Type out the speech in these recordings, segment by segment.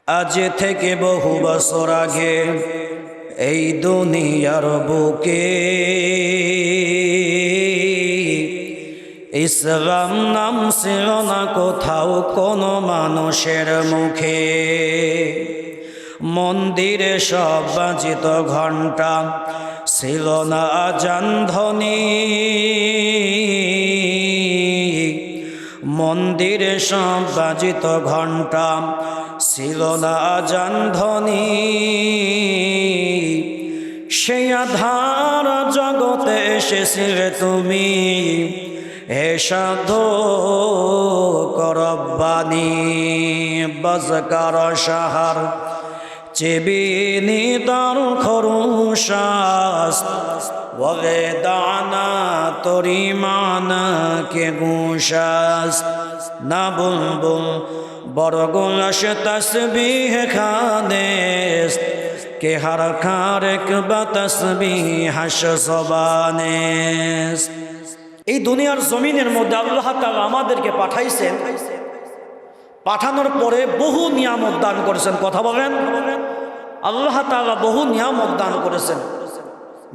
আজ থেকে বহু বছর আগে এই দুনিয়ার বুকে ইসলাম নাম ছিল না কোথাও কোনো মানুষের মুখে। মন্দিরে সব বাজিত ঘণ্টা, ছিল না আজান ধ্বনি। মন্দিরে সব বাজিত ঘণ্টা, ছিল না আজান ধ্বনি। সেই আধার জগতে এসেছিলে তুমি, হে সাধু করব্বানি। বজকার শাহর চেবিনি তার খরুশাস, বলে দানা তরিমান কে গুশাস। না বুলবুল বরগুলাস তসবিহ খানেস, কে হর খার একবা তসবিহ জবানেস। এই দুনিয়ার জমিনের মধ্যে আল্লাহ তাআলা আমাদেরকে পাঠাইছেন। পাঠানোর পরে বহু নিয়ামত দান করেছেন। কথা বলেন, আল্লাহ তাআলা বহু নিয়ামত দান করেছেন।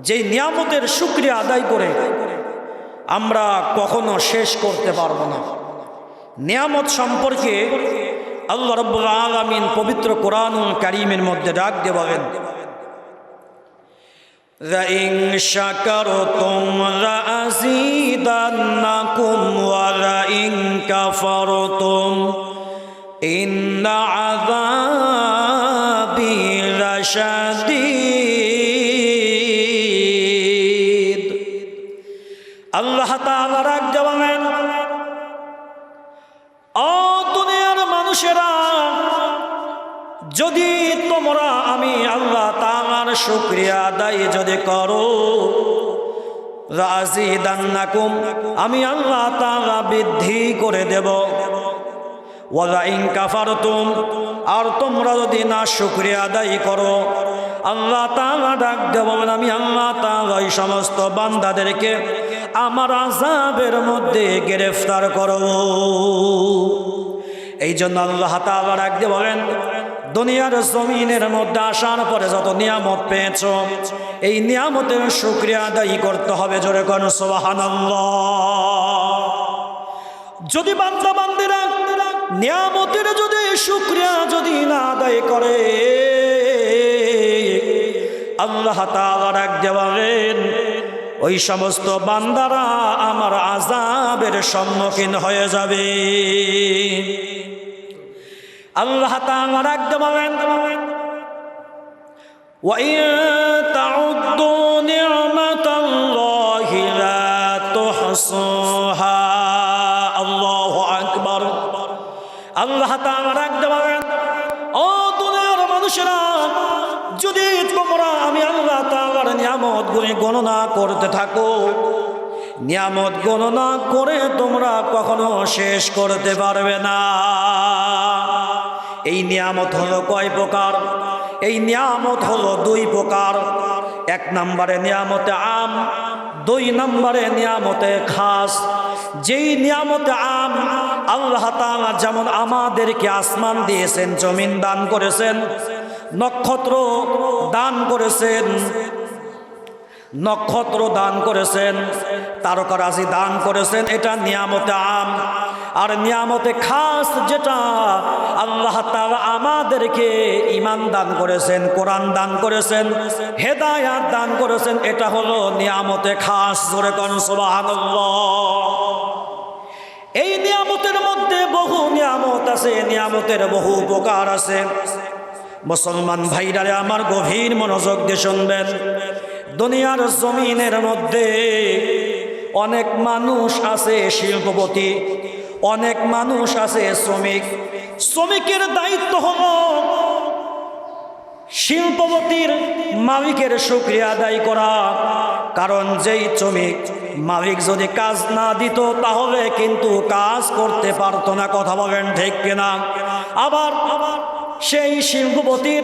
যেই নিয়ামতের শুকরিয়া আদায় করে আমরা কখনো শেষ করতে পারবো না। নিয়ামত সম্পর্কে আল্লাহ রাব্বুল আলামিন পবিত্র কোরআনুল কারীমের মধ্যে ডাক দিয়ে বলেন, لئن شكرتم لأزيدنكم ولئن كفرتم إن عذابي لشديد। আল্লাহ তাআলা ডাক দিয়ে বলেন, ও দুনিয়ার মানুষেরা, যদি তোমরা আমি আল্লাহ তাআলার শুকরিয়া আদায় যদি করো, লাযিদান্নাকুম, আমি আল্লাহ তাআলা বৃদ্ধি করে দেব। ওয়া ইন কাফারতুম, আর তোমরা যদি না শুকরিয়া আদায় করো, আল্লাহ তাআলা ডাক দেবেন, আমি আল্লাহ তাআলা এই সমস্ত বান্দাদেরকে আমার আযাবের মধ্যে গ্রেফতার করব। এই জন্য আল্লাহ তাআলা ডাক দিয়ে বলেন, দুনিয়ার জমিনের মধ্যে আসার পরে যত নিয়ামত পেয়েছ, এই নিয়ামতের শুকরিয়া আদায় করতে হবে। জোরে কোন সুবহানাল্লাহ। যদি বান্দা বান্দিরা নিয়ামতের যদি শুকরিয়া যদি না আদায় করে, আল্লাহ তাআলা ডাক দিয়ে বলেন, ওই সমস্ত বান্দারা আমার আযাবের সম্মুখীন হয়ে যাবে। আল্লাহ তাআলা ডাক দিয়ে বলেন, ওয়া ইন তাউদ্দু নি'মাতাল্লাহি লা তুহসুহা। আল্লাহু আকবার। আল্লাহ তাআলা ডাক দিয়ে বলেন, ও দুনিয়ার মানুষেরা, যদি তোমরা আমি আল্লাহ তাআলার নিয়ামতগুলি গণনা করতে থাকো, নিয়ামত গণনা করে তোমরা কখনো শেষ করতে পারবে না। এই নিয়ামত হলো কয় প্রকার? এই নিয়ামত হলো দুই প্রকার। এক নম্বরে নিয়ামতে আম, দুই নম্বরে নিয়ামতে খাস। যেই নিয়ামতে আম, আল্লাহ তাআলা যেমন আমাদেরকে আসমান দিয়েছেন, জমিন দান করেছেন, নক্ষত্র দান করেছেন, নক্ষত্র দান করেছেন, তারকারাজি দান করেছেন, এটা নিয়ামতে আম। আর নিয়ামতে খাস যেটা আল্লাহ তাআলা আমাদেরকে ঈমান দান করেছেন, কোরআন দান করেছেন, হেদায়েত দান করেছেন, এটা হলো নিয়ামতে খাস। জোরে কোন সুবহানাল্লাহ। এই নিয়ামতের মধ্যে বহু নিয়ামত আছে, নিয়ামতের বহু উপকার আছে। মুসলমান ভাইরারে আমার গভীর মনোযোগ দিয়ে শুনবেন। দুনিয়ার জমিনের মধ্যে অনেক মানুষ আছে শিল্পপতি, অনেক মানুষ আছে শ্রমিক। শ্রমিকের দায়িত্ব হলো শিল্পপতির মালিকের শুকরিয়া আদায় করা। কারণ যেই শ্রমিক মালিক যদি কাজ না দিত, তাহলে কিন্তু কাজ করতে পারতো না। কথা বলেন ঠিক কিনা? আবার সেই শিল্পপতির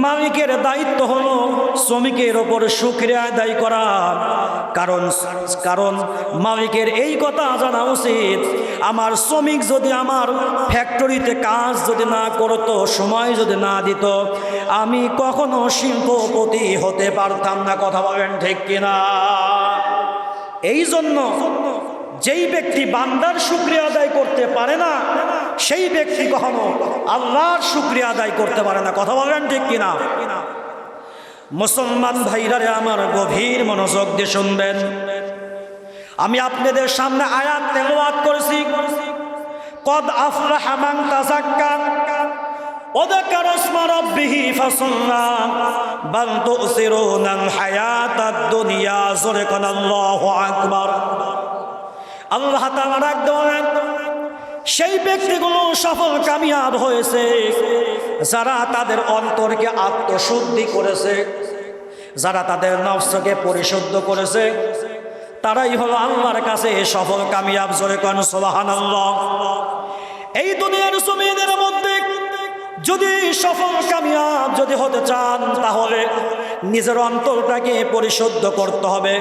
মালিকের দায়িত্ব হলো শ্রমিকের ওপর শুকরিয়া আদায় করা। কারণ মালিকের এই কথা জানা উচিত, আমার শ্রমিক যদি আমার ফ্যাক্টরিতে কাজ যদি না করতো, সময় যদি না দিত, আমি কখনো শিল্পপতি হতে পারতাম না। কথা বলেন ঠিক কিনা? এই জন্য যেই ব্যক্তি বান্দার শুকরিয়া আদায় করতে পারে না, সেই ব্যক্তি কখনো আল্লাহর শুকরিয়া আদায় করতে পারে না। কথা বলেন ঠিক কিনা? মুসলমান ভাইরারে আমার গভীর মনোযোগ দিয়ে শুনবেন। আমি আপনাদের সামনে আয়াত তেলাওয়াত করেছি, কদ আফলাহা মান তাযাক্কা ওয়া যাকারা ইসমা রাব্বিহি ফাসাল্লা বাল তুসিরুনাল হায়াতাদ দুনিয়া। জোরে কোন আল্লাহু আকবার। আল্লাহ তাআলা ডাক দেন, সেই ব্যক্তিগুলো সফল কামিয়াব হয়েছে যারা তাদের অন্তরকে আত্মশুদ্ধি করেছে, যারা তাদের নফসকে পরিশুদ্ধ করেছে, তারাই হলো আল্লাহর কাছে সফল কামিয়াব। জোরে কোন সুবহানাল্লাহ। এই দুনিয়ার জমিনের মধ্যে যদি সফল কামিয়াব যদি হতে চান, তাহলে নিজের অন্তরটাকে পরিশুদ্ধ করতে হবে,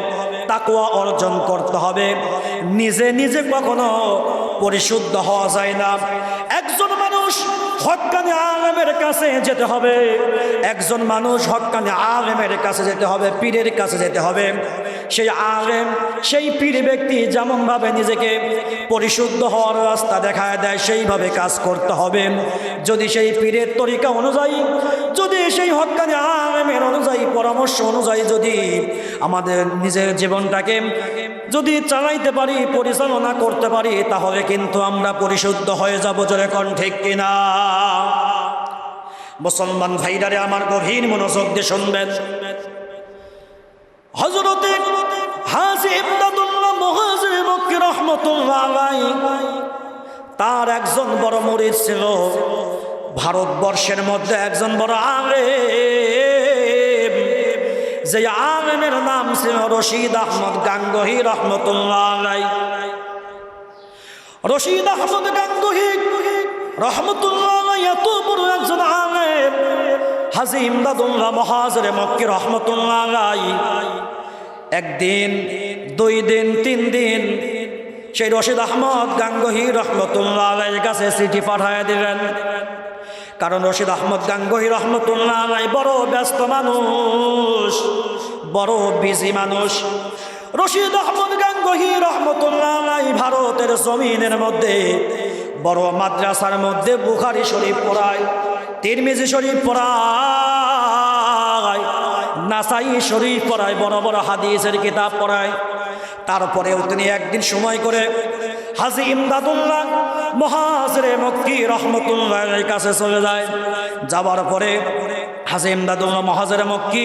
তাকওয়া অর্জন করতে হবে। নিজে নিজে কখনো পরিশুদ্ধ হওয়া যায় না। একজন মানুষ হক্কানি আলেমের কাছে যেতে হবে, একজন মানুষ হক্কানি আলেমের কাছে যেতে হবে, পীরের কাছে যেতে হবে। সেই আলেম, সেই পীর ব্যক্তি যেমনভাবে নিজেকে পরিশুদ্ধ হওয়ার রাস্তা দেখায় দেয়, সেইভাবে কাজ করতে হবে। যদি সেই পীরের তরিকা অনুযায়ী, যদি সেই হক্কানি আলেমের অনুযায়ী, পরামর্শ অনুযায়ী যদি আমাদের নিজের জীবনটাকে যদি চালাইতে পারি, পরিচালনা করতে পারি, তাহলে কিন্তু আমরা পরিশুদ্ধ হয়ে যাব। জোরে কোন ঠিক কিনা? মুসলমান ভাইরারে আমার গভীর মনোযোগ দিয়ে শুনবেন। হযরতে হাজী ইমদাদুল্লাহ মুহাজির মক্কি রাহমাতুল্লাহ আলাইহি, তার একজন বড় মুরিদ ছিল, ভারতবর্ষের মধ্যে একজন বড় আলেম, যে আলেমের নাম ছিল রশিদ আহমদ গাঙ্গুহি রাহমাতুল্লাহ আলাইহি। রশিদ আহমদ গাঙ্গুহি রাহমাতুল্লাহ আলাইহি এত বড় একজন আলেম, হাজী ইমদাদুল্লাহ মুহাজির মক্কি রাহমাতুল্লাহ আলাইহি একদিন, 2 দিন, 3 দিন সেই রশিদ আহমদ গাঙ্গুহি রাহমাতুল্লাহ আলাইহির কাছে চিঠি পাঠিয়ে দিলেন। কারণ রশিদ আহমদ গাঙ্গুহি রাহমাতুল্লাহ আলাইহি বড় ব্যস্ত মানুষ, বড় বিজি মানুষ। রশিদ আহমদ গাঙ্গুহি রাহমাতুল্লাহ আলাইহি ভারতের জমিনের মধ্যে বড় মাদ্রাসার মধ্যে বুখারী শরীফ পড়ায়, তিরমিজি শরীফ পড়ায়, নাসাই শরীফ পড়ায়, বড় বড় হাদিসের কিতাব পড়ায়। তারপরেও তিনি একদিন সময় করে হাজী ইমদাদুল্লাহ মুহাজির মক্কি রাহমাতুল্লাহ আলাইহির কাছে চলে যায়। যাওয়ার পরে হাজী ইমদাদুল্লাহ মুহাজির মক্কি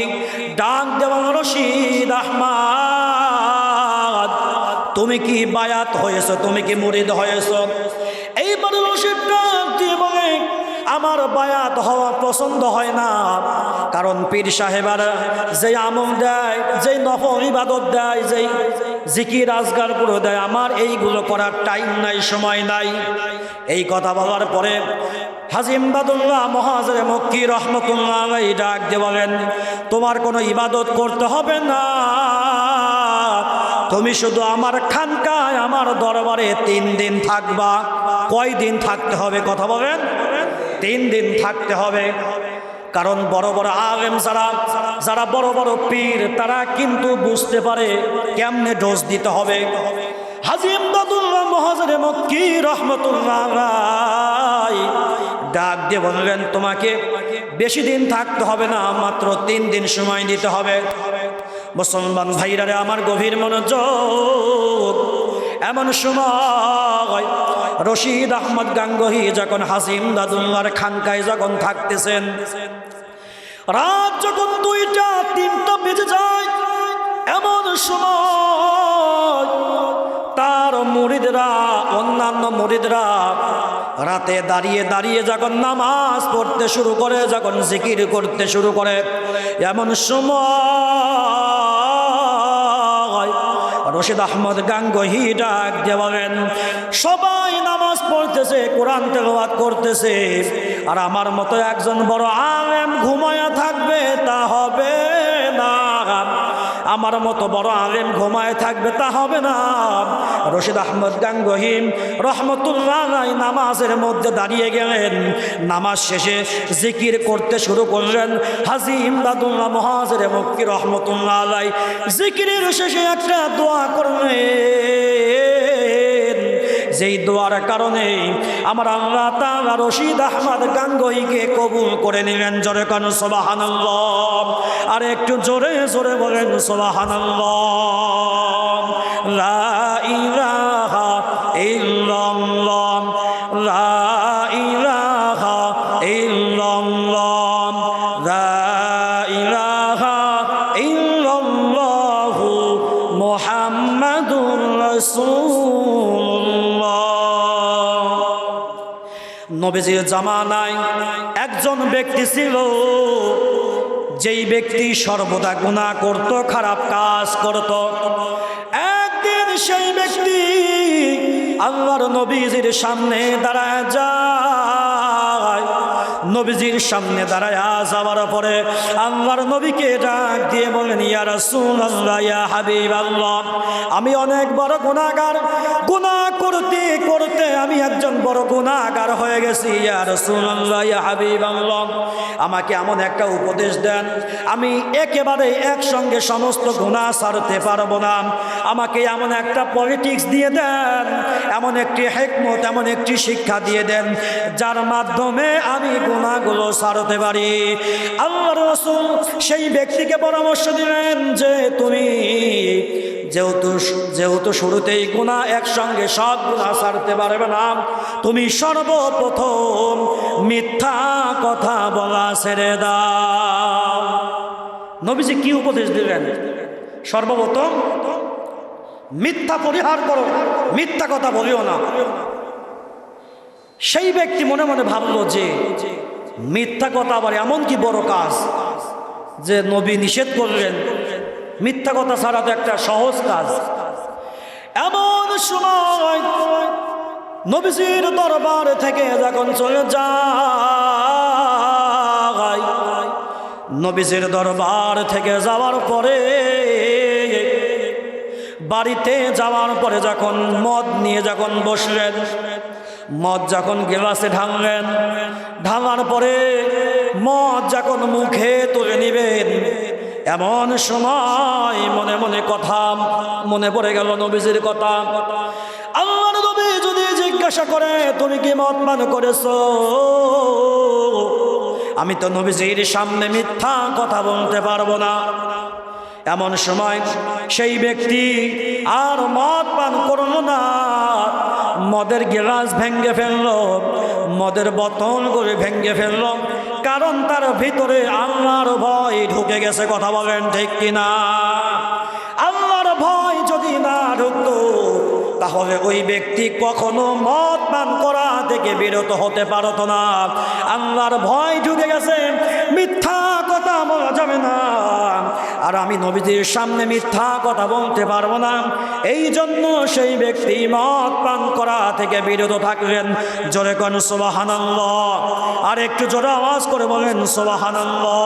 ডাক দেওয়া, রশিদ আহমদ, তুমি কি বায়াত হয়েছো? তুমি কি মুরিদ হয়েছো? এইবার রশিদ ডাক দিয়ে বলে, আমার বায়াত হওয়া পছন্দ হয় না, কারণ পীর সাহেবের যে আমল দেয়, যে নফল ইবাদত দেয়, যে জিকির আজগার পুরো দেয়, আমার এইগুলো করার টাইম নাই, সময় নাই। এই কথা বলার পরে হাজী ইমদাদুল্লাহ মুহাজির মক্কি রাহমাতুল্লাহ আলাইহি ডাক দিয়ে বলেন, তোমার কোনো ইবাদত করতে হবে না, তুমি শুধু আমার খানকায়, আমার দরবারে 3 দিন থাকবা। কয় দিন থাকতে হবে? কথা বলেন। 3 দিন থাকতে হবে। কারণ বড় বড় আলেম যারা বড় বড় পীর, তারা কিন্তু বুঝতে পারে কেমনে ডোজ দিতে হবে। হাজী ইমদাদুল্লাহ মুহাজির মক্কি রাহমাতুল্লাহ আলাইহি ডাক দিয়ে বললেন, তোমাকে বেশি দিন থাকতে হবে না, মাত্র 3 দিন সময় দিতে হবে। মুসলমান ভাইরারে আমার গভীর মনোযোগ। এমন সময় রশিদ আহমদ গাঙ্গুহি যখন হাজী ইমদাদুল্লাহর খানকায় যখন থাকতেছেন, রাত যখন 2টা 3টা বেজে যায়, এমন সময় তার মুরিদরা, অন্যান্য মুরিদরা রাতে দাঁড়িয়ে দাঁড়িয়ে যখন নামাজ পড়তে শুরু করে, যখন জিকির করতে শুরু করে, এমন সময় রশিদ আহমদ গাঙ্গুহি ডাক দিয়ে বলেন, সবাই নামাজ পড়তেছে, কোরআন তেলাওয়াত করতেছে, আর আমার মতো একজন বড় আলেম ঘুমায়া থাকবে, তা হবে না। আমার মতো বড় আলেম ঘুমায় থাকবে, তা হবে না। রশিদ আহমদ গাঙ্গুহি রহমতুল্লাহ আলাইহি নামাজের মধ্যে দাঁড়িয়ে গেলেন। নামাজ শেষে জিকির করতে শুরু করলেন। হাজী ইমদাদুল্লাহ মুহাজির মক্কি রহমতুল্লাহ আলাইহি জিকিরের শেষে একটা দোয়া করলেন, যেই দোয়ার কারণে আমার আল্লাহ তাআলা রশিদ আহমদ গাঙ্গুহিকে কবুল করে নিলেন। জোরে কান সুবহানাল্লাহ, আর একটু জোরে জোরে বলেন সুবহানাল্লাহ। লা ইলাহা ইল্লাল্লাহ, লা ইলাহা ইল্লাল্লাহ, লা ইলাহা ইল্লাল্লাহ মুহাম্মাদুর রাসূলুল্লাহ। নবীজির জামানায় একজন ব্যক্তি ছিল, যেই ব্যক্তি সর্বদা গুনাহ করত, খারাপ কাজ করত। একদিন সেই ব্যক্তি আল্লাহর নবীজির সামনে দাঁড়ায় যায়। নবীজির সামনে দাঁড়ায় যাওয়ার পরে আল্লাহর নবীকে ডাক দিয়ে বলেন, ইয়া রাসূলুল্লাহ, ইয়া হাবিবাল্লাহ, আমি অনেক বড় গুনাহগার, গুনাহ করতে করতে আমি একজন বড় গুনাহগার হয়ে গেছি। ইয়া রাসূলুল্লাহ, ইয়া হাবিবাল্লাহ, আমাকে এমন একটা উপদেশ দেন, আমি একেবারে একসঙ্গে সমস্ত গুনাহ ছাড়তে পারবো না। আমাকে এমন একটা পলিটিক্স দিয়ে দেন, এমন একটি হিকমত, এমন একটি শিক্ষা দিয়ে দেন, যার মাধ্যমে আমি গুনাহগুলো ছাড়তে পারি। আল্লাহর রাসূল সেই ব্যক্তিকে পরামর্শ দিলেন যে, তুমি যেহেতু শুরুতেই গুনাহ একসঙ্গে সব গুনাহ ছাড়তে পারবে না, তুমি সর্বপ্রথম মিথ্যা কথা বলা ছেড়ে দাও। নবীজি কি উপদেশ দিলেন? সর্বপ্রথম মিথ্যা পরিহার করো, মিথ্যা কথা বলিও না। সেই ব্যক্তি মনে মনে ভাবলো যে মিথ্যা কথা আবার এমন কি বড় কাজ যে নবী নিষেধ করলেন? মিথ্যা কথা ছাড়া তো একটা সহজ কাজ। এমন সময় নবীজির দরবার থেকে যখন চলে যায়, নবীজির দরবার থেকে যাওয়ার পরে বাড়িতে যাওয়ার পরে যখন মদ নিয়ে যখন বসলেন, মদ যখন গ্লাসে ঢাললেন, ঢালার পরে মদ যখন মুখে তুলে নিবেন, এমন সময় মনে মনে কথা মনে পড়ে গেল, নবীজির কথা। আল্লাহর নবী যদি জিজ্ঞাসা করে, তুমি কি মদ পান করেছো? আমি তো নবীজির সামনে মিথ্যা কথা বলতে পারবো না। এমন সময় সেই ব্যক্তি আর মদ পান করল না, মদের গ্লাস ভেঙে ফেললো, মদের বোতল করে ভেঙে ফেললো, কারণ তার ভিতরে আল্লাহর ভয় ঢুকে গেছে। কথা বলেন ঠিক কিনা? আল্লাহর ভয় যদি না ঢুকতো, তাহলে ওই ব্যক্তি কখনো মদ পান করা থেকে বিরত হতে পারত না। আল্লাহর ভয় ঢুকে গেছে, মিথ্যা কথা বলা যাবে না, আর আমি নবীজির সামনে মিথ্যা কথা বলতে পারবো না। এই জন্য সেই ব্যক্তি মদ পান করা থেকে বিরত থাকলেন। জোরে কোন সুবহানাল্লাহ, আর একটু জোরে আওয়াজ করে বলেন সুবহানাল্লাহ।